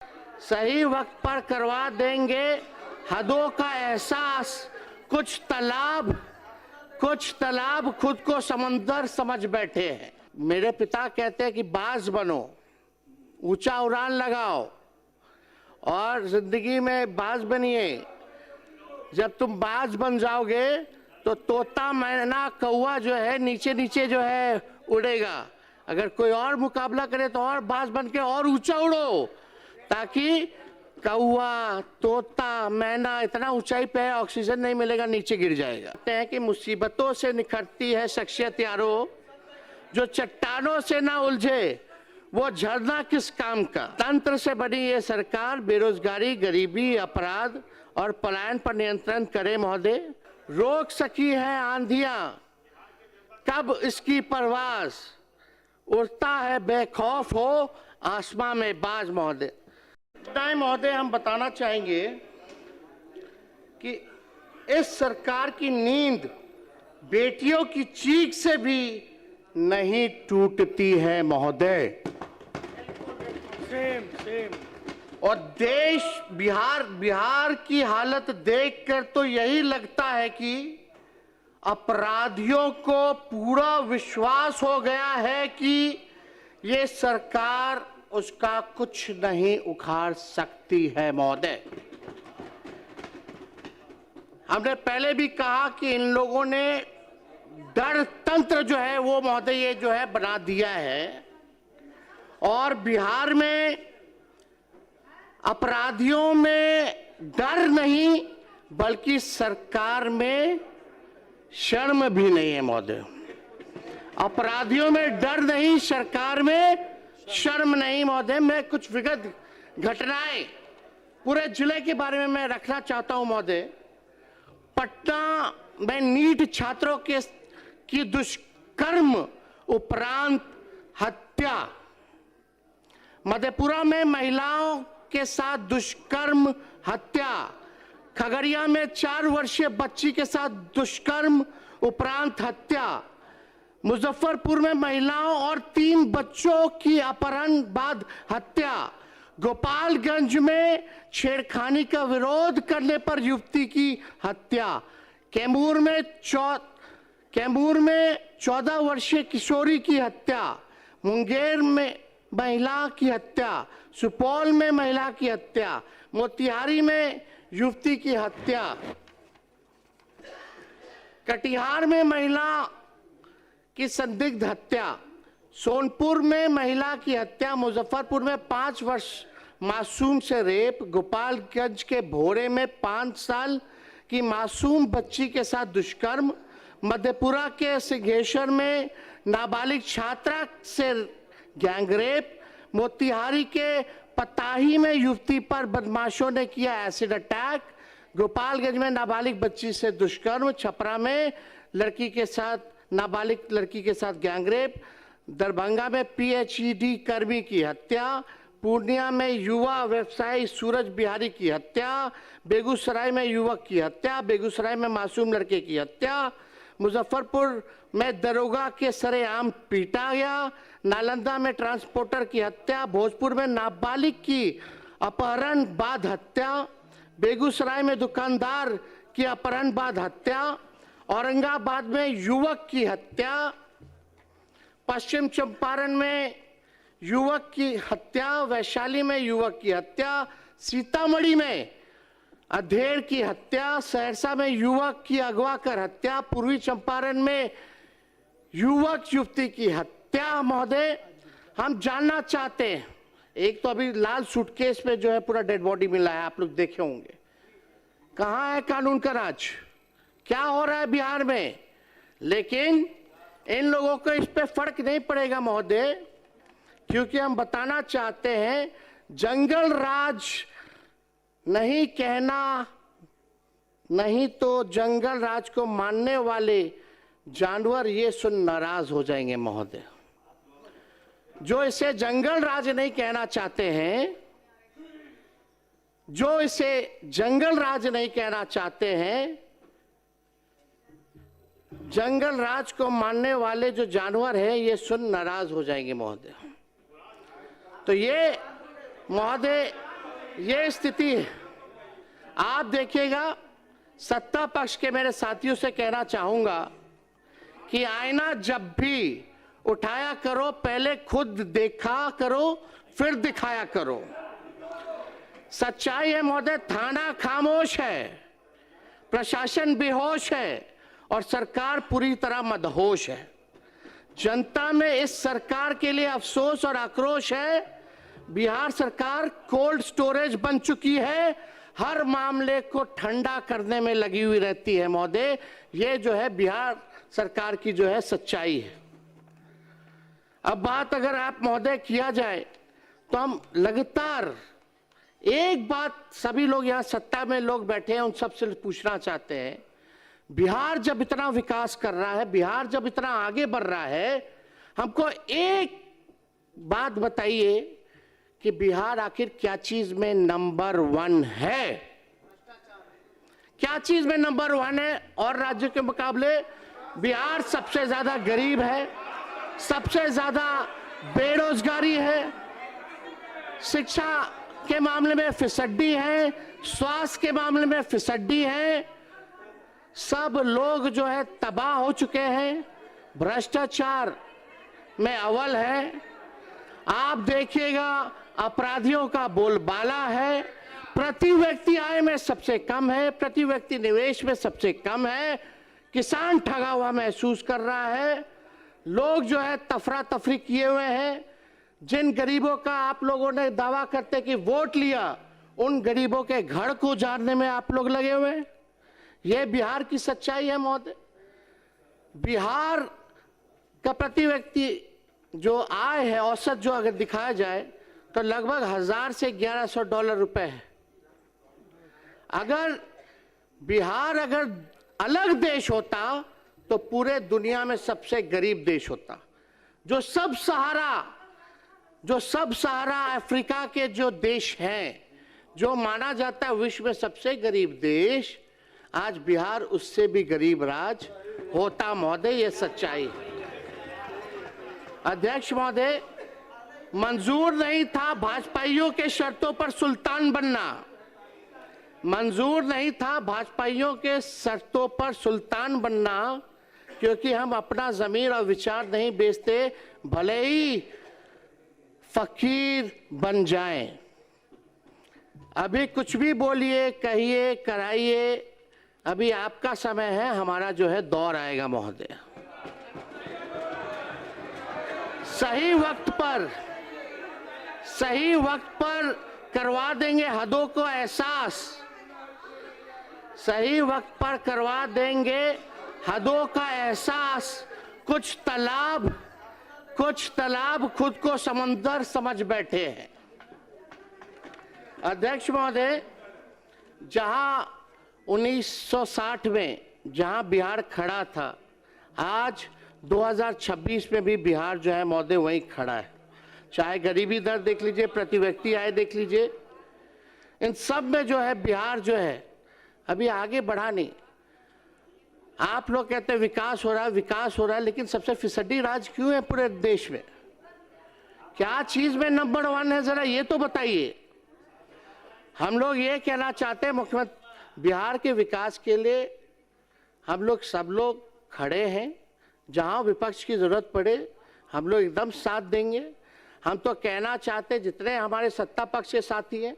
सही वक्त पर करवा देंगे हदों का एहसास। कुछ तालाब खुद को समंदर समझ बैठे हैं। मेरे पिता कहते हैं कि बाज बनो, ऊंचा उड़ान लगाओ और जिंदगी में बाज बनिए। जब तुम बाज बन जाओगे तो तोता, मैना, कौवा जो है नीचे नीचे जो है उड़ेगा। अगर कोई और मुकाबला करे तो और बाज बन के और ऊंचा उड़ो, ताकि कौवा, तोता, मैना इतना ऊंचाई पे है ऑक्सीजन नहीं मिलेगा, नीचे गिर जाएगा। कहते हैं कि मुसीबतों से निखरती है शख्सियत यारो, जो चट्टानों से ना उलझे वो झरना किस काम का। तंत्र से बनी ये सरकार बेरोजगारी, गरीबी, अपराध और पलायन पर नियंत्रण करे महोदय। रोक सकी है आंधियां, कब इसकी परवाज, उड़ता है बेखौफ हो आसमां में बाज महोदय। महोदय, हम बताना चाहेंगे कि इस सरकार की नींद बेटियों की चीख से भी नहीं टूटती है महोदय। सेम। और देश बिहार की हालत देखकर तो यही लगता है कि अपराधियों को पूरा विश्वास हो गया है कि ये सरकार उसका कुछ नहीं उखाड़ सकती है महोदय। हमने पहले भी कहा कि इन लोगों ने डर तंत्र जो है वो महोदय ये जो है बना दिया है, और बिहार में अपराधियों में डर नहीं बल्कि सरकार में शर्म भी नहीं है महोदय। अपराधियों में डर नहीं, सरकार में शर्म नहीं महोदय। मैं कुछ विगत घटनाएं पूरे जिले के बारे में मैं रखना चाहता हूं महोदय। पटना में नीट छात्रों की दुष्कर्म उपरांत हत्या, मधेपुरा में महिलाओं के साथ दुष्कर्म हत्या, खगड़िया में 4 वर्षीय बच्ची के साथ दुष्कर्म उपरांत हत्या, मुजफ्फरपुर में महिलाओं और 3 बच्चों की अपहरण बाद हत्या, गोपालगंज में छेड़खानी का विरोध करने पर युवती की हत्या, कैमूर में 14 वर्षीय किशोरी की हत्या, मुंगेर में महिला की हत्या, सुपौल में महिला की हत्या, मोतिहारी में युवती की हत्या, कटिहार में महिला की संदिग्ध हत्या, सोनपुर में महिला की हत्या, मुजफ्फरपुर में 5 वर्ष मासूम से रेप, गोपालगंज के भोरे में 5 साल की मासूम बच्ची के साथ दुष्कर्म, मधेपुरा के सिंहेश्वर में नाबालिग छात्रा से गैंगरेप, मोतिहारी के पताही में युवती पर बदमाशों ने किया एसिड अटैक, गोपालगंज में नाबालिग बच्ची से दुष्कर्म, छपरा में नाबालिग लड़की के साथ गैंगरेप, दरभंगा में पीएचईडी कर्मी की हत्या, पूर्णिया में युवा व्यवसायी सूरज बिहारी की हत्या, बेगूसराय में युवक की हत्या, बेगूसराय में मासूम लड़के की हत्या, मुजफ्फरपुर में दरोगा के सरेआम पीटा गया, नालंदा में ट्रांसपोर्टर की हत्या, भोजपुर में नाबालिग की अपहरण बाद हत्या, बेगूसराय में दुकानदार की अपहरण बाद हत्या, औरंगाबाद में युवक की हत्या, पश्चिम चंपारण में युवक की हत्या, वैशाली में युवक की हत्या, सीतामढ़ी में अधेड़ की हत्या, सहरसा में युवक की अगवा कर हत्या, पूर्वी चंपारण में युवक युवती की हत्या। महोदय, हम जानना चाहते हैं, एक तो अभी लाल सूटकेस में जो है पूरा डेड बॉडी मिला है, आप लोग देखे होंगे। कहाँ है कानून का राज? क्या हो रहा है बिहार में? लेकिन इन लोगों को इस पे फर्क नहीं पड़ेगा महोदय, क्योंकि हम बताना चाहते हैं जंगल राज नहीं कहना, नहीं तो जंगल राज को मानने वाले जानवर ये सुन नाराज हो जाएंगे महोदय। जो इसे जंगल राज नहीं कहना चाहते हैं, जो इसे जंगल राज नहीं कहना चाहते हैं, जंगल राज को मानने वाले जो जानवर हैं ये सुन नाराज हो जाएंगे महोदय। तो ये महोदय ये स्थिति है। आप देखिएगा, सत्ता पक्ष के मेरे साथियों से कहना चाहूंगा कि आईना जब भी उठाया करो, पहले खुद देखा करो, फिर दिखाया करो। सच्चाई है महोदय, थाना खामोश है, प्रशासन बेहोश है और सरकार पूरी तरह मदहोश है। जनता में इस सरकार के लिए अफसोस और आक्रोश है। बिहार सरकार कोल्ड स्टोरेज बन चुकी है, हर मामले को ठंडा करने में लगी हुई रहती है महोदय। ये जो है बिहार सरकार की जो है सच्चाई है। अब बात अगर आप महोदय किया जाए तो हम लगातार एक बात सभी लोग यहाँ सत्ता में लोग बैठे हैं उन सबसे पूछना चाहते हैं, बिहार जब इतना विकास कर रहा है, बिहार जब इतना आगे बढ़ रहा है, हमको एक बात बताइए कि बिहार आखिर क्या चीज में नंबर 1 है? क्या चीज में नंबर 1 है? और राज्यों के मुकाबले बिहार सबसे ज्यादा गरीब है, सबसे ज्यादा बेरोजगारी है, शिक्षा के मामले में फिसड्डी है, स्वास्थ्य के मामले में फिसड्डी है, सब लोग जो है तबाह हो चुके हैं, भ्रष्टाचार में अव्वल है। आप देखिएगा अपराधियों का बोलबाला है, प्रति व्यक्ति आय में सबसे कम है, प्रति व्यक्ति निवेश में सबसे कम है, किसान ठगा हुआ महसूस कर रहा है, लोग जो है तफरा तफरी किए हुए हैं। जिन गरीबों का आप लोगों ने दावा करते कि वोट लिया, उन गरीबों के घर को उजाड़ने में आप लोग लगे हुए हैं। यह बिहार की सच्चाई है महोदय। बिहार का प्रति व्यक्ति जो आय है औसत जो अगर दिखाया जाए तो लगभग 1000 से 1100 डॉलर रुपए है। अगर बिहार अगर अलग देश होता तो पूरे दुनिया में सबसे गरीब देश होता। जो सब सहारा अफ्रीका के जो देश हैं, जो माना जाता है विश्व में सबसे गरीब देश, आज बिहार उससे भी गरीब राज्य होता महोदय। ये सच्चाई है। अध्यक्ष महोदय, मंजूर नहीं था भाजपाइयों के शर्तों पर सुल्तान बनना, मंजूर नहीं था भाजपाइयों के शर्तों पर सुल्तान बनना, क्योंकि हम अपना ज़मीर और विचार नहीं बेचते, भले ही फकीर बन जाएं। अभी कुछ भी बोलिए, कहिए, कराइए, अभी आपका समय है, हमारा जो है दौर आएगा महोदय। सही वक्त पर करवा देंगे हदों को एहसास, सही वक्त पर करवा देंगे हदों का एहसास। कुछ तालाब खुद को समंदर समझ बैठे हैं। अध्यक्ष महोदय, जहां 1960 में जहां बिहार खड़ा था, आज 2026 में भी बिहार जो है महोदय वहीं खड़ा है। चाहे गरीबी दर देख लीजिए, प्रति व्यक्ति आय देख लीजिए, इन सब में जो है बिहार जो है अभी आगे बढ़ा नहीं। आप लोग कहते हैं विकास हो रहा है, लेकिन सबसे फिसड्डी राज्य क्यों है पूरे देश में? क्या चीज में नंबर 1 है, जरा ये तो बताइए। हम लोग ये कहना चाहते हैं, मुख्यमंत्री बिहार के विकास के लिए हम लोग सब लोग खड़े हैं। जहां विपक्ष की जरूरत पड़े हम लोग एकदम साथ देंगे। हम तो कहना चाहते हैं, जितने हमारे सत्ता पक्ष के साथी हैं,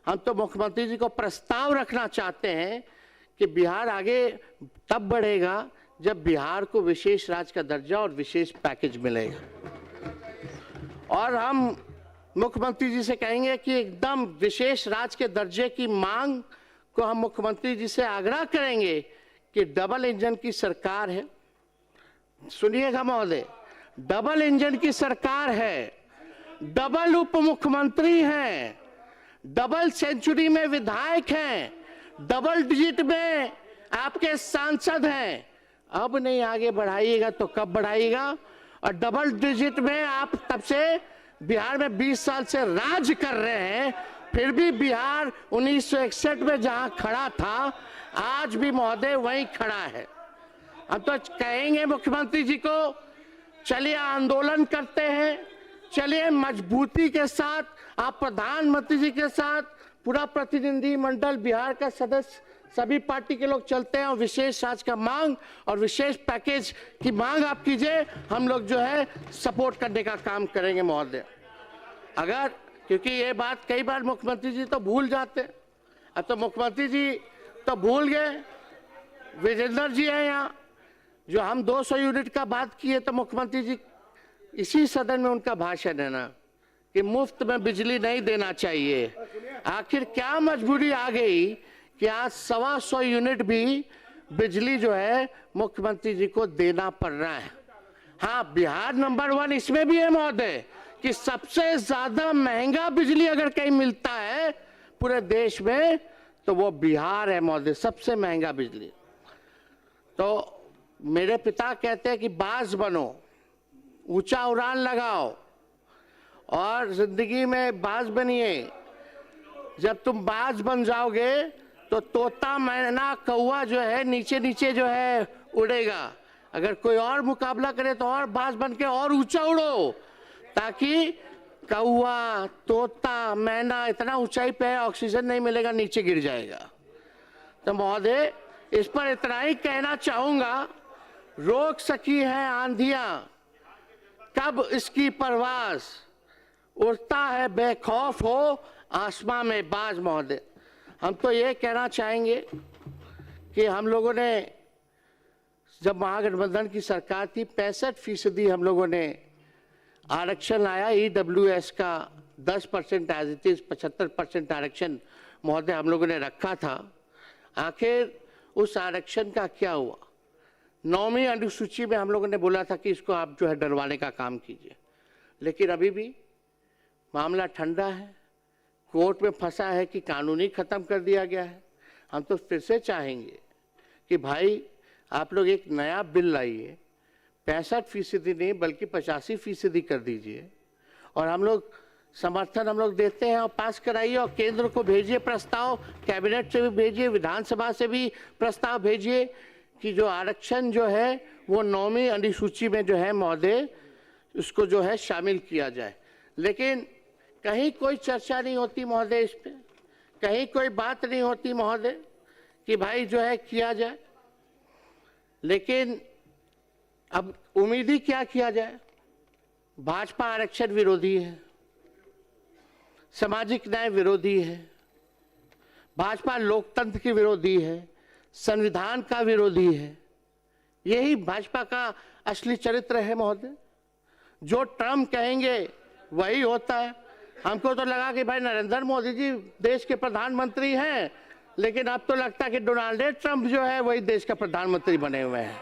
हम तो मुख्यमंत्री जी को प्रस्ताव रखना चाहते हैं कि बिहार आगे तब बढ़ेगा जब बिहार को विशेष राज्य का दर्जा और विशेष पैकेज मिलेगा। और हम मुख्यमंत्री जी से कहेंगे कि एकदम विशेष राज्य के दर्जे की मांग को हम मुख्यमंत्री जी से आग्रह करेंगे कि डबल इंजन की सरकार है। सुनिएगा महोदय, डबल इंजन की सरकार है, डबल उप मुख्यमंत्री हैं, डबल सेंचुरी में विधायक हैं, डबल डिजिट में आपके सांसद हैं। अब नहीं आगे बढ़ाइएगा तो कब बढ़ाइएगा? और डबल डिजिट में आप तब से बिहार में 20 साल से राज कर रहे हैं, फिर भी बिहार 1961 में जहां खड़ा था आज भी महोदय वहीं खड़ा है। हम तो कहेंगे मुख्यमंत्री जी को, चलिए आंदोलन करते हैं, चलिए मजबूती के साथ आप प्रधानमंत्री जी के साथ पूरा प्रतिनिधि मंडल बिहार का सदस्य सभी पार्टी के लोग चलते हैं और विशेष राज्य का मांग और विशेष पैकेज की मांग आप कीजिए, हम लोग जो है सपोर्ट करने का काम करेंगे महोदय। अगर क्योंकि ये बात कई बार मुख्यमंत्री जी तो भूल जाते हैं, अब तो मुख्यमंत्री जी तो भूल गए, विजेंद्र जी हैं यहाँ, जो हम 200 यूनिट का बात किए तो मुख्यमंत्री जी इसी सदन में उनका भाषण है ना कि मुफ्त में बिजली नहीं देना चाहिए। आखिर क्या मजबूरी आ गई कि आज 125 यूनिट भी बिजली जो है मुख्यमंत्री जी को देना पड़ रहा है। हाँ, बिहार नंबर 1 इसमें भी है महोदय कि सबसे ज्यादा महंगा बिजली अगर कहीं मिलता है पूरे देश में तो वो बिहार है महोदय, सबसे महंगा बिजली। तो मेरे पिता कहते हैं कि बाज बनो, ऊंचा उड़ान लगाओ और जिंदगी में बाज बनिए। जब तुम बाज बन जाओगे तो तोता मैना कौवा जो है नीचे नीचे जो है उड़ेगा। अगर कोई और मुकाबला करे तो और बाज बन के और ऊंचा उड़ो, ताकि कौवा तोता मैना इतना ऊंचाई पे है ऑक्सीजन नहीं मिलेगा, नीचे गिर जाएगा। तो महोदय इस पर इतना ही कहना चाहूंगा, रोक सकी है आंधियां कब इसकी परवाज, उड़ता है बेखौफ हो आसमां में बाज। महोदय हम तो ये कहना चाहेंगे कि हम लोगों ने जब महागठबंधन की सरकार थी 65% हम लोगों ने आरक्षण लाया, EWS का 10% एज इट इज 75% आरक्षण महोदय हम लोगों ने रखा था। आखिर उस आरक्षण का क्या हुआ? 9वीं अनुसूची में हम लोगों ने बोला था कि इसको आप जो है डरवाने का काम कीजिए, लेकिन अभी भी मामला ठंडा है, कोर्ट में फंसा है कि कानूनी खत्म कर दिया गया है। हम तो फिर से चाहेंगे कि भाई आप लोग एक नया बिल लाइए, 65% नहीं बल्कि 85% कर दीजिए और हम लोग समर्थन हम लोग देते हैं और पास कराइए और केंद्र को भेजिए प्रस्ताव, कैबिनेट से भी भेजिए, विधानसभा से भी प्रस्ताव भेजिए कि जो आरक्षण जो है वो 9वीं अनुसूची में जो है महोदय उसको जो है शामिल किया जाए। लेकिन कहीं कोई चर्चा नहीं होती महोदय इस पे, कहीं कोई बात नहीं होती महोदय कि भाई जो है किया जाए। लेकिन अब उम्मीद ही क्या किया जाए? भाजपा आरक्षण विरोधी है, सामाजिक न्याय विरोधी है, भाजपा लोकतंत्र की विरोधी है, संविधान का विरोधी है। यही भाजपा का असली चरित्र है महोदय। जो ट्रम्प कहेंगे वही होता है। हमको तो लगा कि भाई नरेंद्र मोदी जी देश के प्रधानमंत्री हैं, लेकिन अब तो लगता है कि डोनाल्ड ट्रम्प जो है वही देश का प्रधानमंत्री बने हुए हैं।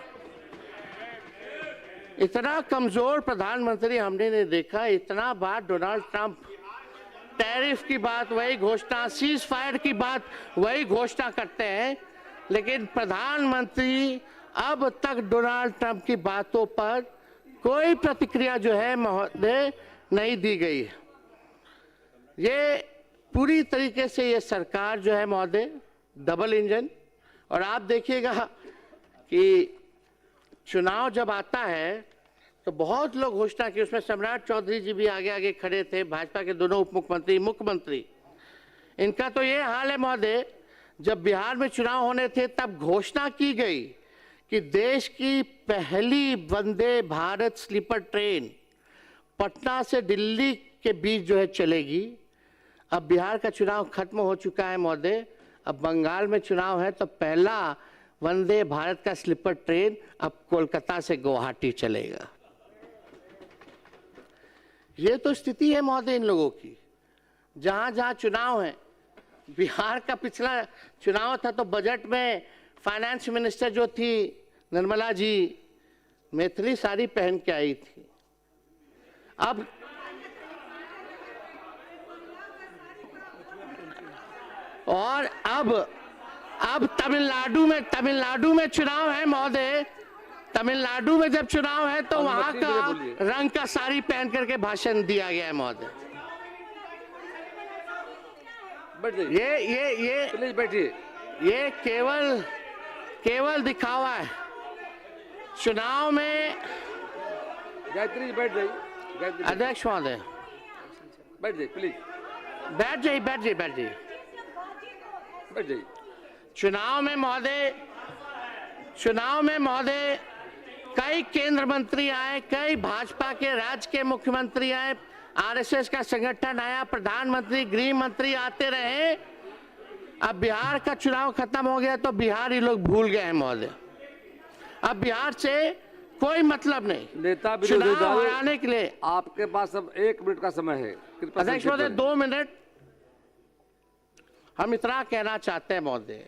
इतना कमजोर प्रधानमंत्री हमने नहीं देखा। इतना बार डोनाल्ड ट्रम्प टैरिफ की बात वही घोषणा, सीज फायर की बात वही घोषणा करते हैं, लेकिन प्रधानमंत्री अब तक डोनाल्ड ट्रंप की बातों पर कोई प्रतिक्रिया जो है महोदय नहीं दी गई है। ये पूरी तरीके से ये सरकार जो है महोदय डबल इंजन। और आप देखिएगा कि चुनाव जब आता है तो बहुत लोग घोषणा की, उसमें सम्राट चौधरी जी भी आगे आगे खड़े थे, भाजपा के दोनों उप मुख्यमंत्री, मुख्यमंत्री। इनका तो ये हाल है महोदय, जब बिहार में चुनाव होने थे तब घोषणा की गई कि देश की पहली वंदे भारत स्लीपर ट्रेन पटना से दिल्ली के बीच जो है चलेगी। अब बिहार का चुनाव खत्म हो चुका है महोदय, अब बंगाल में चुनाव है तो पहला वंदे भारत का स्लीपर ट्रेन अब कोलकाता से गुवाहाटी चलेगा। ये तो स्थिति है महोदय इन लोगों की। जहां जहां चुनाव है, बिहार का पिछला चुनाव था तो बजट में फाइनेंस मिनिस्टर जो थी निर्मला जी मैथिली साड़ी पहन के आई थी। अब तमिलनाडु में चुनाव है महोदय। तमिलनाडु में जब चुनाव है तो वहां का रंग का साड़ी पहन करके भाषण दिया गया है महोदय। ये बैठिए, ये केवल दिखावा है। चुनाव में गायत्री बैठ जाइए, अध्यक्ष महोदय बैठ जाइए प्लीज, बैठ जाइए। बैठ जाइए। चुनाव में महोदय कई केंद्र मंत्री आए, कई भाजपा के राज्य के मुख्यमंत्री आए, आरएसएस का संगठन आया, प्रधानमंत्री, गृह मंत्री आते रहे। अब बिहार का चुनाव खत्म हो गया तो बिहार ही लोग भूल गए हैं महोदय। अब बिहार से कोई मतलब नहीं। नेता विरोधी चुनाव दल, हराने के लिए आपके पास अब 1 मिनट का समय है। कृपया अध्यक्ष संक्षेप महोदय करें। 2 मिनट हम इतना कहना चाहते हैं महोदय,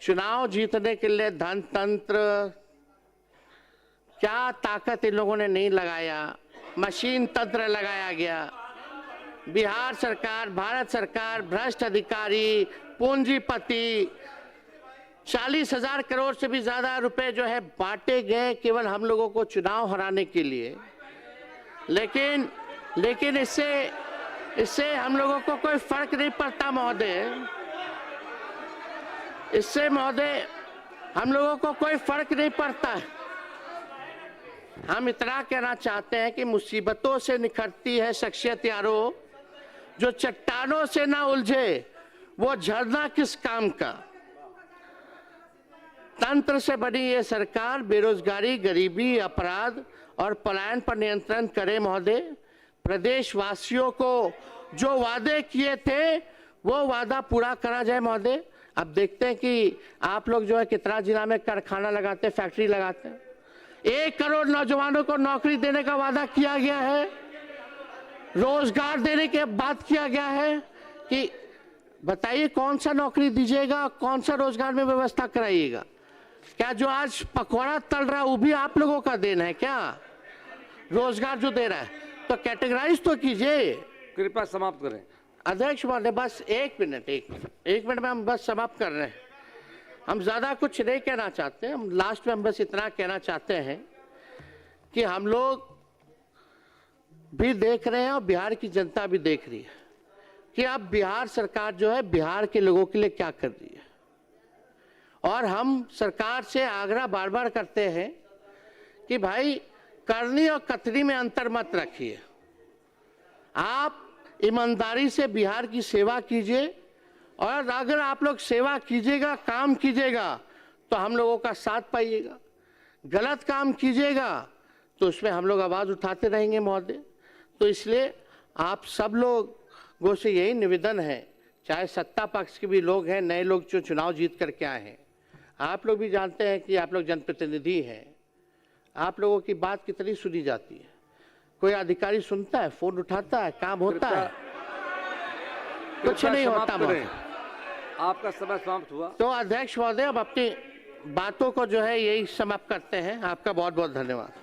चुनाव जीतने के लिए धन तंत्र क्या ताकत इन लोगों ने नहीं लगाया, मशीन तंत्र लगाया गया। बिहार सरकार, भारत सरकार, भ्रष्ट अधिकारी, पूंजीपति, 40,000 करोड़ से भी ज्यादा रुपए जो है बांटे गए केवल हम लोगों को चुनाव हराने के लिए। लेकिन इससे हम लोगों को कोई फर्क नहीं पड़ता महोदय। इससे महोदय हम लोगों को कोई फर्क नहीं पड़ता। हम इतना कहना चाहते हैं कि मुसीबतों से निखरती है शख्सियत यारो, जो चट्टानों से ना उलझे वो झरना किस काम का। तंत्र से बनी ये सरकार बेरोजगारी, गरीबी, अपराध और पलायन पर नियंत्रण करे महोदय। प्रदेशवासियों को जो वादे किए थे वो वादा पूरा करा जाए महोदय। अब देखते हैं कि आप लोग जो है कितना जिला में कारखाना लगाते, फैक्ट्री लगाते हैं। 1 करोड़ नौजवानों को नौकरी देने का वादा किया गया है, रोजगार देने की बात किया गया है कि बताइए कौन सा नौकरी दीजिएगा, कौन सा रोजगार में व्यवस्था कराइएगा। क्या जो आज पकौड़ा तल रहा है वो भी आप लोगों का देन है क्या? रोजगार जो दे रहा है तो कैटेगराइज तो कीजिए। कृपया समाप्त करें। अध्यक्ष महोदय बस 1 मिनट में हम बस समाप्त कर रहे हैं। हम ज्यादा कुछ नहीं कहना चाहते, हम लास्ट में हम बस इतना कहना चाहते हैं कि हम लोग भी देख रहे हैं और बिहार की जनता भी देख रही है कि अब बिहार सरकार जो है बिहार के लोगों के लिए क्या कर रही है। और हम सरकार से आग्रह बार बार करते हैं कि भाई करनी और कथनी में अंतर मत रखिए। आप ईमानदारी से बिहार की सेवा कीजिए और अगर आप लोग सेवा कीजिएगा, काम कीजिएगा तो हम लोगों का साथ पाइएगा। गलत काम कीजिएगा तो उसमें हम लोग आवाज उठाते रहेंगे महोदय। तो इसलिए आप सब लोगों से यही निवेदन है, चाहे सत्ता पक्ष के भी लोग हैं, नए लोग जो चुनाव जीत करके आए हैं, आप लोग भी जानते हैं कि आप लोग जनप्रतिनिधि हैं, आप लोगों की बात कितनी सुनी जाती है। कोई अधिकारी सुनता है, फोन उठाता है, काम होता है? कुछ नहीं होता महोदय। आपका समय समाप्त हुआ। तो अध्यक्ष महोदय अब अपनी बातों को जो है यही समाप्त करते हैं। आपका बहुत बहुत धन्यवाद।